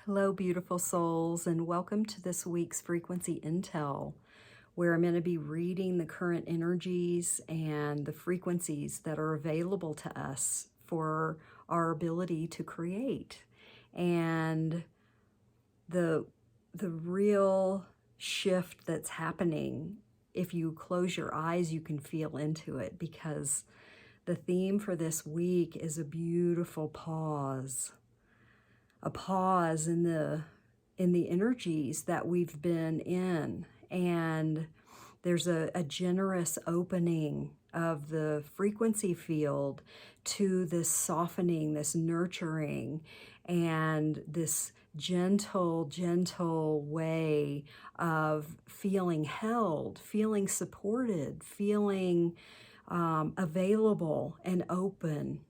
Hello, beautiful souls, and welcome to this week's Frequency Intel, where I'm going to be reading the current energies and the frequencies that are available to us for our ability to create. And the real shift that's happening, if you close your eyes, you can feel into it, because the theme for this week is a beautiful pause. A pause in the energies that we've been in, and there's a generous opening of the frequency field to this softening, this nurturing, and this gentle way of feeling held, feeling supported, feeling available and open.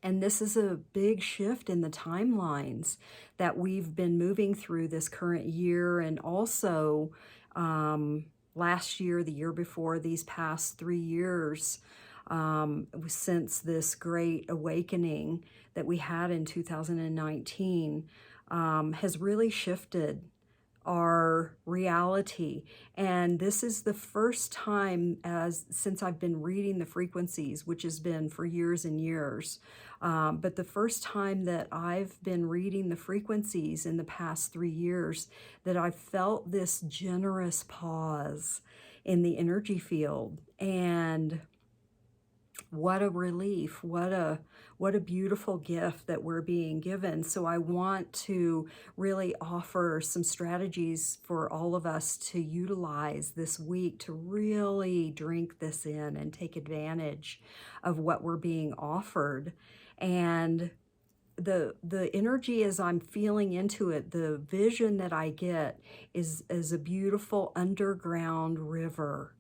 And this is a big shift in the timelines that we've been moving through this current year, and also last year, the year before, these past 3 years, since this great awakening that we had in 2019, has really shifted our reality. And this is the first time since I've been reading the frequencies, which has been for years and years, but the first time that I've been reading the frequencies in the past 3 years, that I've felt this generous pause in the energy field. And what a relief, what a beautiful gift that we're being given. So I want to really offer some strategies for all of us to utilize this week to really drink this in and take advantage of what we're being offered. And the energy, as I'm feeling into it, the vision that I get is a beautiful underground river,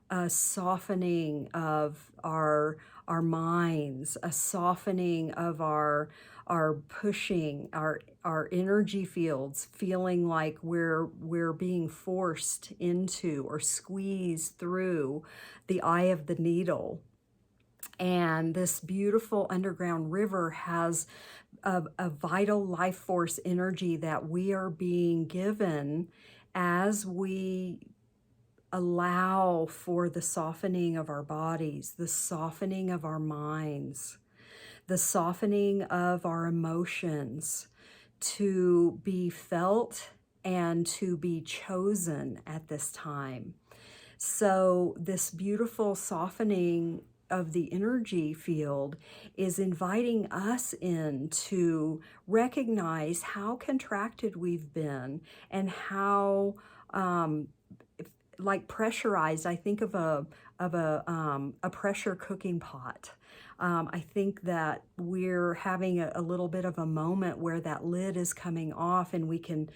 a softening of our minds, a softening of our pushing, our energy fields, feeling like we're being forced into or squeezed through the eye of the needle. And this beautiful underground river has a vital life force energy that we are being given as we allow for the softening of our bodies, the softening of our minds, the softening of our emotions to be felt and to be chosen at this time. So this beautiful softening of the energy field is inviting us in to recognize how contracted we've been and how like pressurized. I think of a pressure cooking pot. I think that we're having a little bit of a moment where that lid is coming off, and we can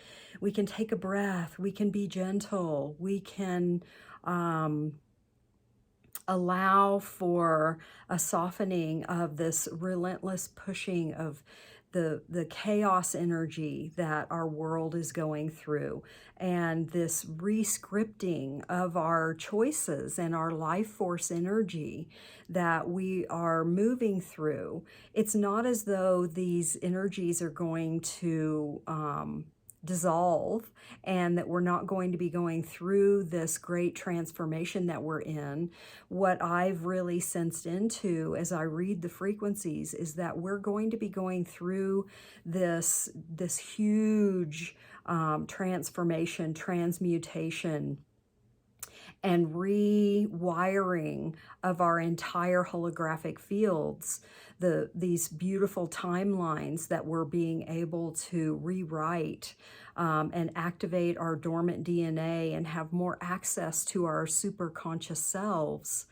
take a breath. We can be gentle. We can allow for a softening of this relentless pushing of the chaos energy that our world is going through, and this rescripting of our choices and our life force energy that we are moving through. It's not as though these energies are going to dissolve, and that we're not going to be going through this great transformation that we're in. What I've really sensed into as I read the frequencies is that we're going to be going through this huge transformation, transmutation, and rewiring of our entire holographic fields, these beautiful timelines that we're being able to rewrite and activate our dormant DNA and have more access to our super conscious selves.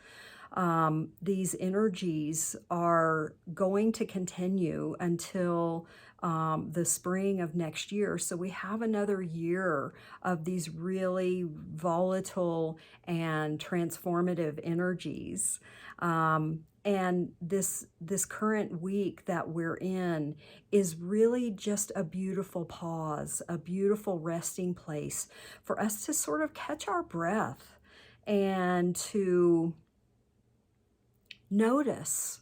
These energies are going to continue until the spring of next year. So we have another year of these really volatile and transformative energies. And this current week that we're in is really just a beautiful pause, a beautiful resting place for us to sort of catch our breath and to notice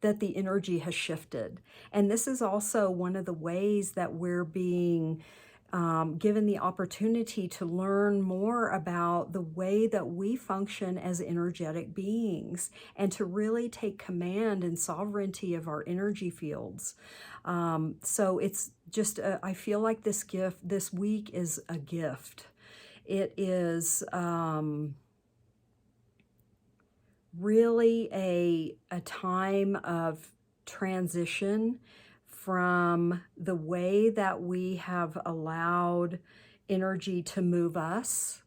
that the energy has shifted. And this is also one of the ways that we're being given the opportunity to learn more about the way that we function as energetic beings and to really take command and sovereignty of our energy fields. So it's just, I feel like this week is a gift. It is really a time of transition from the way that we have allowed energy to move us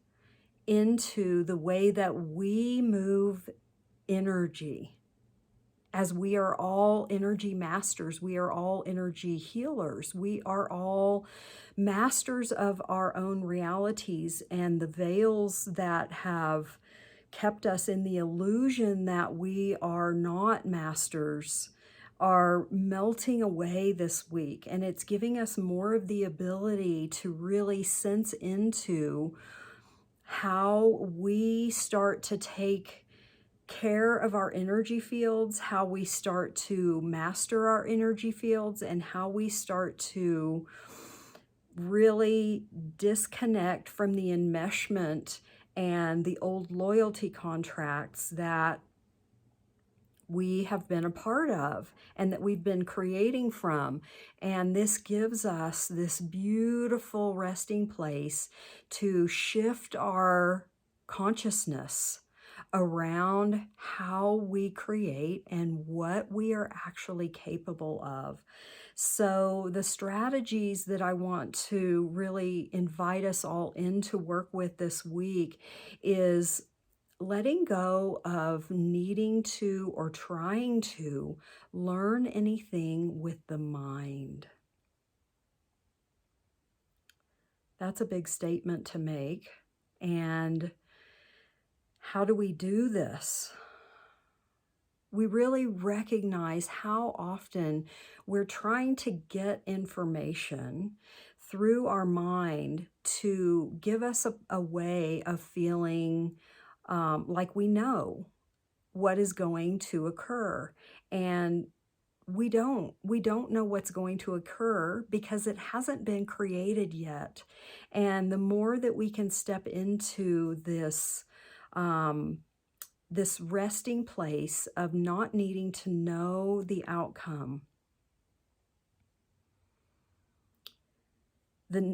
into the way that we move energy. As we are all energy masters, we are all energy healers, we are all masters of our own realities, and the veils that have kept us in the illusion that we are not masters are melting away this week. And it's giving us more of the ability to really sense into how we start to take care of our energy fields, how we start to master our energy fields, and how we start to really disconnect from the enmeshment and the old loyalty contracts that we have been a part of and that we've been creating from. And this gives us this beautiful resting place to shift our consciousness around how we create and what we are actually capable of. So the strategies that I want to really invite us all in to work with this week is letting go of needing to or trying to learn anything with the mind. That's a big statement to make. And how do we do this? We really recognize how often we're trying to get information through our mind to give us a way of feeling like we know what is going to occur. And we don't know what's going to occur because it hasn't been created yet. And the more that we can step into this this resting place of not needing to know the outcome,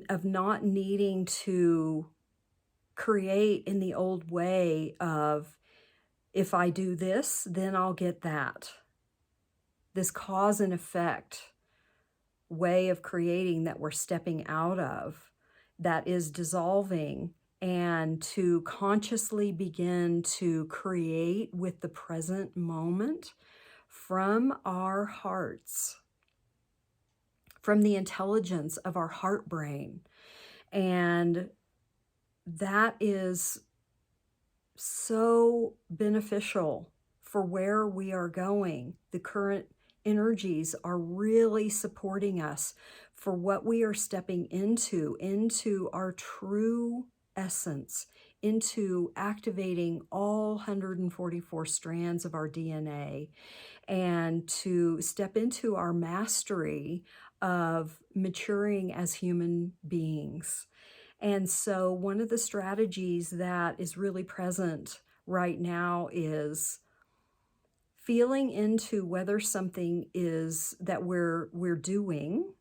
of not needing to create in the old way of, if I do this, then I'll get that. This cause and effect way of creating that we're stepping out of, that is dissolving, and to consciously begin to create with the present moment from our hearts, from the intelligence of our heart brain. And that is so beneficial for where we are going. The current energies are really supporting us for what we are stepping into our true essence, into activating all 144 strands of our DNA, and to step into our mastery of maturing as human beings. And so one of the strategies that is really present right now is feeling into whether something is that we're doing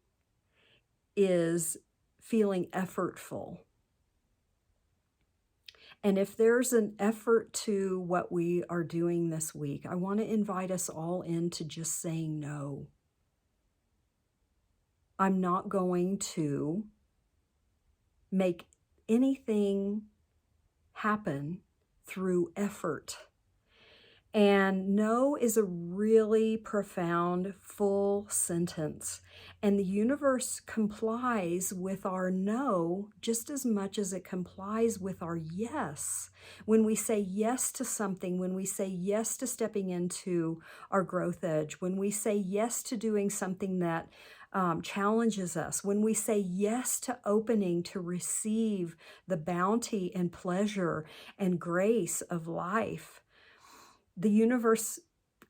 is feeling effortful. And if there's an effort to what we are doing this week, I want to invite us all into just saying no. I'm not going to make anything happen through effort. And no is a really profound, full sentence. And the universe complies with our no just as much as it complies with our yes. When we say yes to something, when we say yes to stepping into our growth edge, when we say yes to doing something that challenges us, when we say yes to opening to receive the bounty and pleasure and grace of life, the universe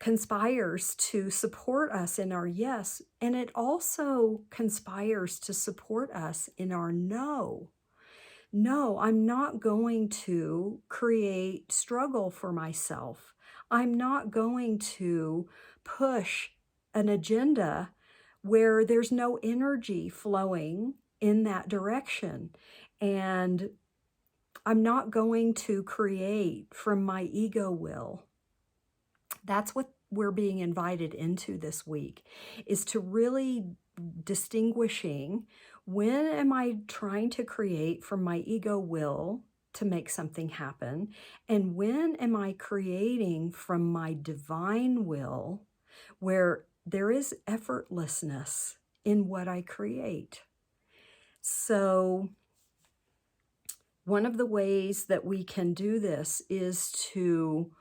conspires to support us in our yes, and it also conspires to support us in our no. No, I'm not going to create struggle for myself. I'm not going to push an agenda where there's no energy flowing in that direction. And I'm not going to create from my ego will. That's what we're being invited into this week, is to really distinguishing, when am I trying to create from my ego will to make something happen, and when am I creating from my divine will, where there is effortlessness in what I create. So one of the ways that we can do this is to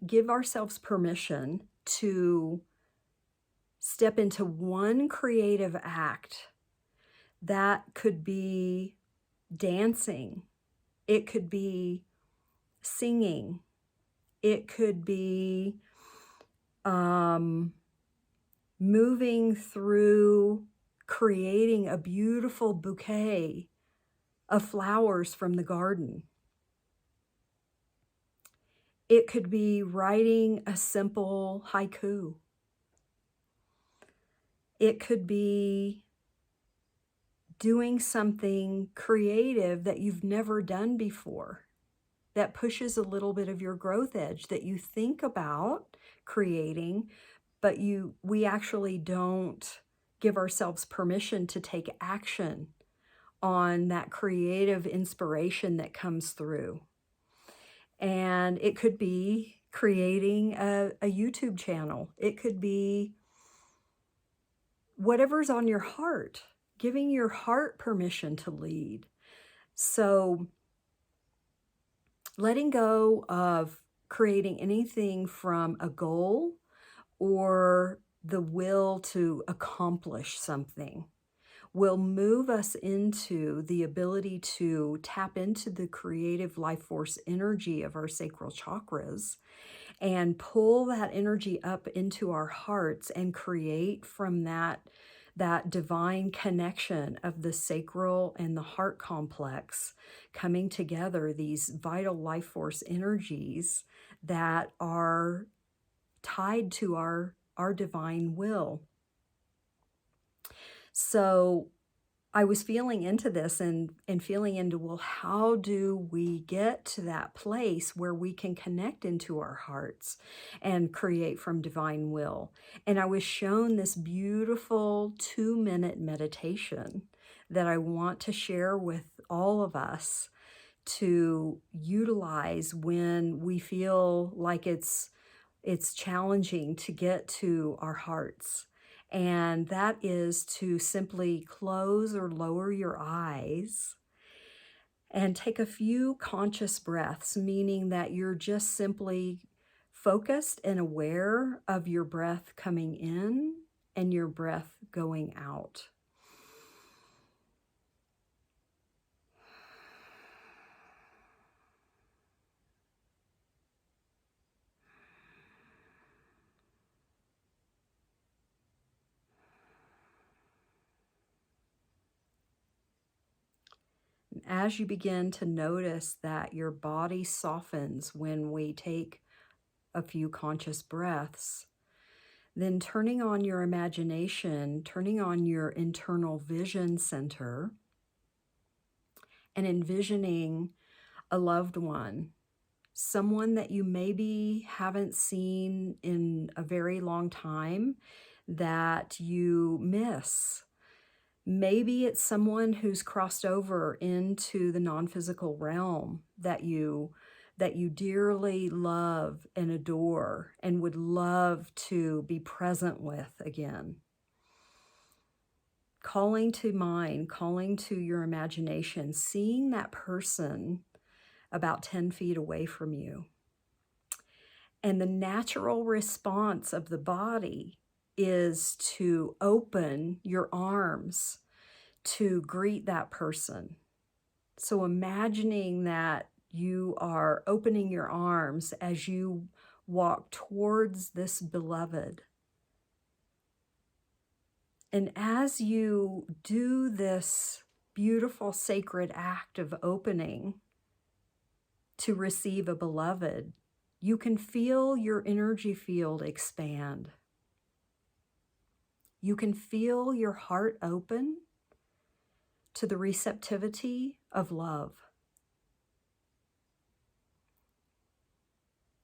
give ourselves permission to step into one creative act. That could be dancing, it could be singing, it could be moving through creating a beautiful bouquet of flowers from the garden. It could be writing a simple haiku. It could be doing something creative that you've never done before, that pushes a little bit of your growth edge, that you think about creating, but we actually don't give ourselves permission to take action on that creative inspiration that comes through. And it could be creating a YouTube channel. It could be whatever's on your heart, giving your heart permission to lead. So letting go of creating anything from a goal or the will to accomplish something will move us into the ability to tap into the creative life force energy of our sacral chakras and pull that energy up into our hearts and create from that divine connection of the sacral and the heart complex coming together, these vital life force energies that are tied to our divine will. So I was feeling into this and feeling into, well, how do we get to that place where we can connect into our hearts and create from divine will? And I was shown this beautiful 2-minute meditation that I want to share with all of us to utilize when we feel like it's challenging to get to our hearts. And that is to simply close or lower your eyes and take a few conscious breaths, meaning that you're just simply focused and aware of your breath coming in and your breath going out. As you begin to notice that your body softens when we take a few conscious breaths, then turning on your imagination, turning on your internal vision center, and envisioning a loved one, someone that you maybe haven't seen in a very long time that you miss. Maybe it's someone who's crossed over into the non-physical realm that you dearly love and adore and would love to be present with again. Calling to mind, calling to your imagination, seeing that person about 10 feet away from you. And the natural response of the body is to open your arms to greet that person. So imagining that you are opening your arms as you walk towards this beloved. And as you do this beautiful sacred act of opening to receive a beloved, you can feel your energy field expand. You can feel your heart open to the receptivity of love,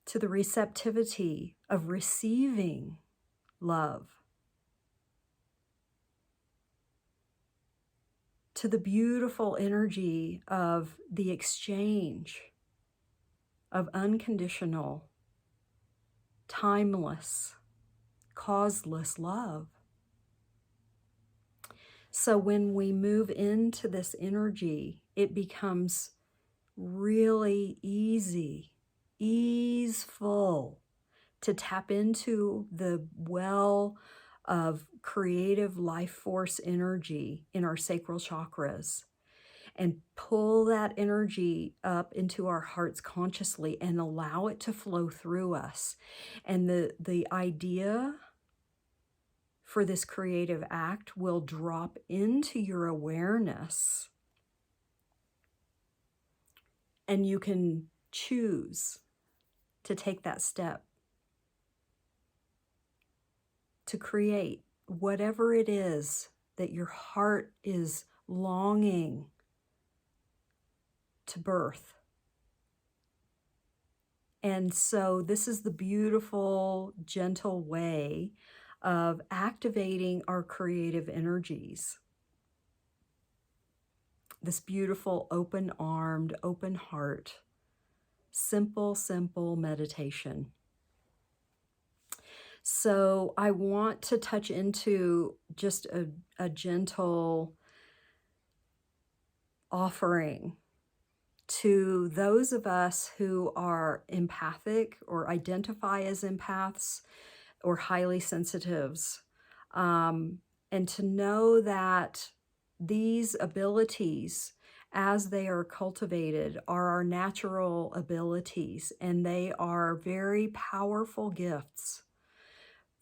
to the receptivity of receiving love, to the beautiful energy of the exchange of unconditional, timeless, causeless love. So when we move into this energy, it becomes really easeful to tap into the well of creative life force energy in our sacral chakras and pull that energy up into our hearts consciously and allow it to flow through us. And the idea for this creative act will drop into your awareness, and you can choose to take that step to create whatever it is that your heart is longing to birth. And so this is the beautiful, gentle way of activating our creative energies. This beautiful, open-armed, open heart, simple meditation. So I want to touch into just a gentle offering to those of us who are empathic or identify as empaths or highly sensitives, and to know that these abilities, as they are cultivated, are our natural abilities, and they are very powerful gifts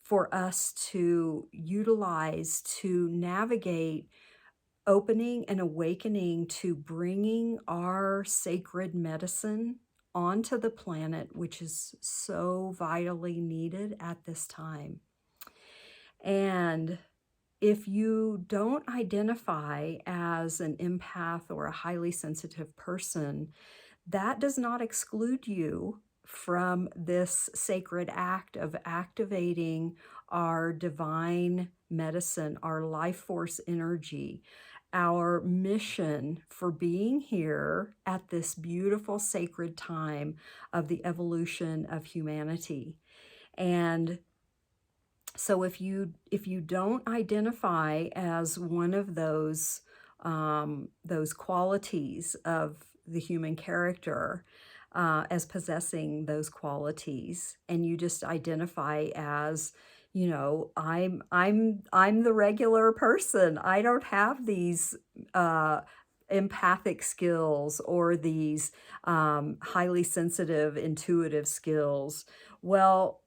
for us to utilize to navigate opening and awakening to bringing our sacred medicine onto the planet, which is so vitally needed at this time. And if you don't identify as an empath or a highly sensitive person, that does not exclude you from this sacred act of activating our divine medicine, our life force energy, our mission for being here at this beautiful sacred time of the evolution of humanity. And so if you don't identify as one of those qualities of the human character, as possessing those qualities, and you just identify as, you know, I'm the regular person. I don't have these empathic skills or these highly sensitive, intuitive skills. Well,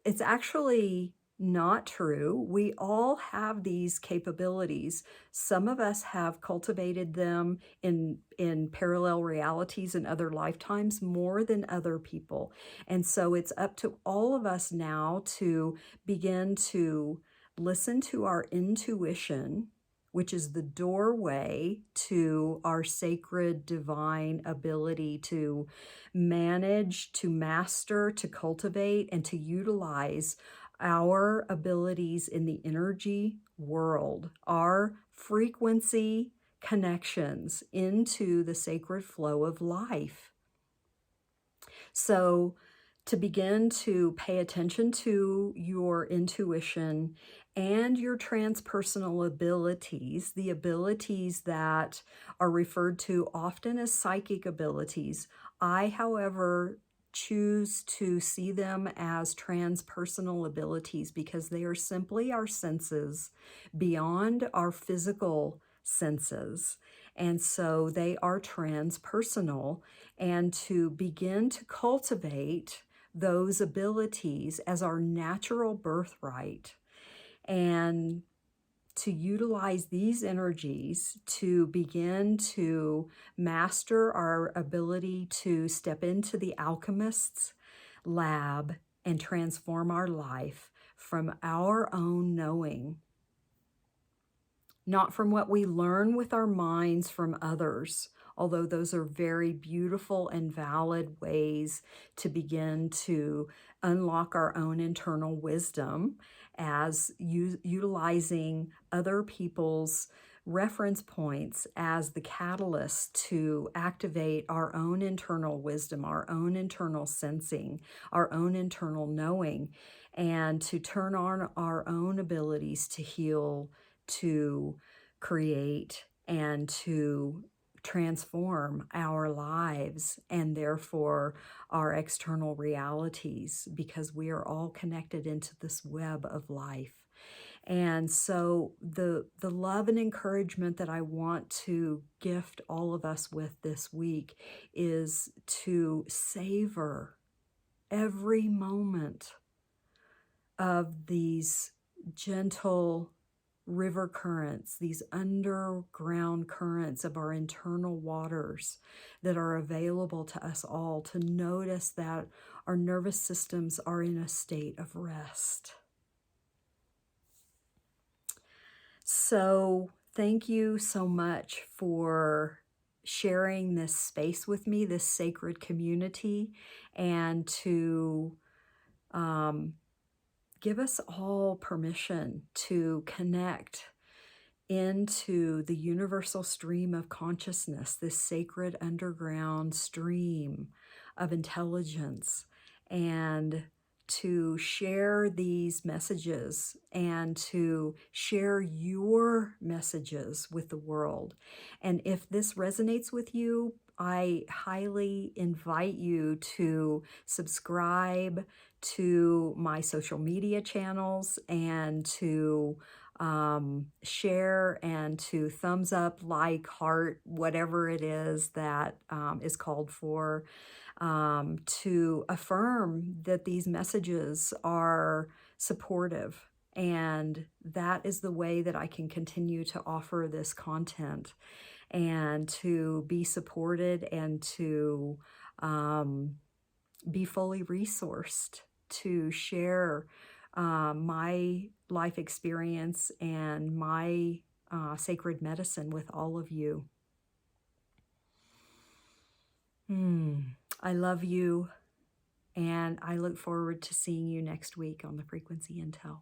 it's actually not true. We all have these capabilities. Some of us have cultivated them in parallel realities in other lifetimes more than other people. And so it's up to all of us now to begin to listen to our intuition, which is the doorway to our sacred divine ability to manage, to master, to cultivate, and to utilize our abilities in the energy world, our frequency connections into the sacred flow of life. So to begin to pay attention to your intuition and your transpersonal abilities, the abilities that are referred to often as psychic abilities. I, however, choose to see them as transpersonal abilities because they are simply our senses beyond our physical senses. And so they are transpersonal, and to begin to cultivate those abilities as our natural birthright, and to utilize these energies to begin to master our ability to step into the alchemist's lab and transform our life from our own knowing, not from what we learn with our minds from others, although those are very beautiful and valid ways to begin to unlock our own internal wisdom, as utilizing other people's reference points as the catalyst to activate our own internal wisdom, our own internal sensing, our own internal knowing, and to turn on our own abilities to heal, to create, and to transform our lives, and therefore our external realities, because we are all connected into this web of life. And so the love and encouragement that I want to gift all of us with this week is to savor every moment of these gentle river currents, these underground currents of our internal waters that are available to us all, to notice that our nervous systems are in a state of rest. So thank you so much for sharing this space with me, this sacred community, and to give us all permission to connect into the universal stream of consciousness, this sacred underground stream of intelligence, and to share these messages and to share your messages with the world. And if this resonates with you, I highly invite you to subscribe to my social media channels, and to share, and to thumbs up, like, heart, whatever it is that is called for, to affirm that these messages are supportive. And that is the way that I can continue to offer this content, and to be supported, and to be fully resourced to share my life experience and my sacred medicine with all of you. I love you, and I look forward to seeing you next week on the Frequency Intel.